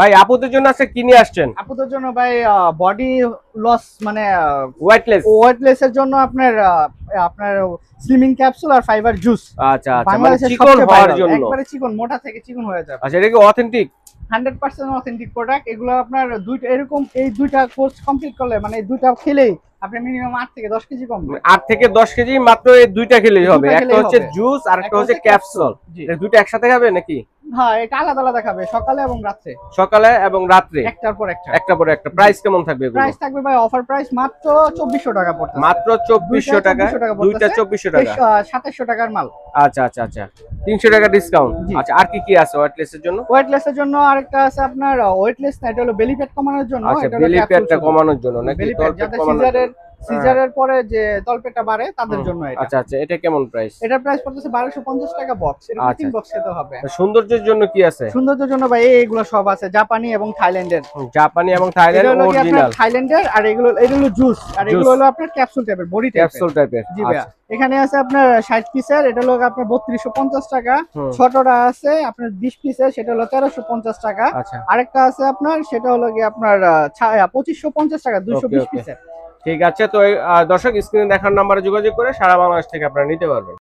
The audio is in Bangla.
ভাই আপুদের জন্য আজকে কি নিয়ে আসছেন? আপুদের জন্য ভাই বডি লস মানে ওয়েটলেস এর জন্য আপনার আপনার স্লিমিং ক্যাপসুল আর ফাইবার জুস। আচ্ছা আচ্ছা, মানে চিকন হওয়ার জন্য, একবারে চিকন, মোটা থেকে চিকন হয়ে যাবে। আচ্ছা, এটা কি অথেন্টিক? 100% authentic product. এগুলো আপনার দুইটা এরকম, এই দুইটা কোর্স কমপ্লিট করলে মানে এই দুইটা খেলেই আপনি মিনিমাম 8 থেকে 10 কেজি কমবে। 8 থেকে 10 কেজি মাত্র এই দুইটা খেলেই হবে। একটা হচ্ছে জুস আর একটা হচ্ছে ক্যাপসুল। এই দুইটা একসাথে খাবে নাকি? হ্যাঁ, এটা আলাদা আলাদা খাবে, সকালে এবং রাতে। সকালে এবং রাতে একটার পর একটা, একটার পর একটা। প্রাইস কেমন থাকবে এগুলো? প্রাইস থাকবে ভাই অফার প্রাইস মাত্র 2400 টাকা পড়তেছে। মাত্র 2400 টাকা, দুইটা 2400 টাকা, 2700 টাকার মাল। আচ্ছা আচ্ছা আচ্ছা, 300 টাকা ডিসকাউন্ট। আচ্ছা, আর কি কি আছে ওয়েটলেস এর জন্য? ওয়েটলেস এর জন্য আরেকটা আছে আপনার ওয়েটলেস না, এটা হলো বেলি ফ্যাট কমানোর জন্য। আচ্ছা, বেলি ফ্যাটটা কমানোর জন্য নাকি? বেলি ফ্যাট যাদের সিজারের পরে যে তলপেটটা বাড়ে তাদের জন্য এটা। আচ্ছা আচ্ছা, এটা কেমন প্রাইস? এটা প্রাইস পড়তেছে 1250 টাকা বক্স। এর তিন বক্স খেতে হবে। সৌন্দর্যের জন্য কি আছে? সৌন্দর্যের জন্য ভাই এইগুলো সব আছে, জাপানি এবং থাইল্যান্ডের। জাপানি এবং থাইল্যান্ড অরিজিনাল। থাইল্যান্ডের, আর এগুলো হলো জুস, আর এগুলো হলো আপনার ক্যাপসুল টাইপের, বডি টাইপের, ক্যাপসুল টাইপের। জি ভাই। এখানে আছে আপনার 60 পিসের, এটা হলো আপনার 3250 টাকা। ছোটটা আছে আপনার 20 পিসের, সেটা হলো 1350 টাকা। আরেকটা আছে আপনার, সেটা হলো কি আপনার 2550 টাকা 220 পিসের। ঠিক আছে, তো দর্শক স্ক্রিনে দেখার নাম্বারে যোগাযোগ করে সারা বাংলাদেশ থেকে আপনারা নিতে পারবেন।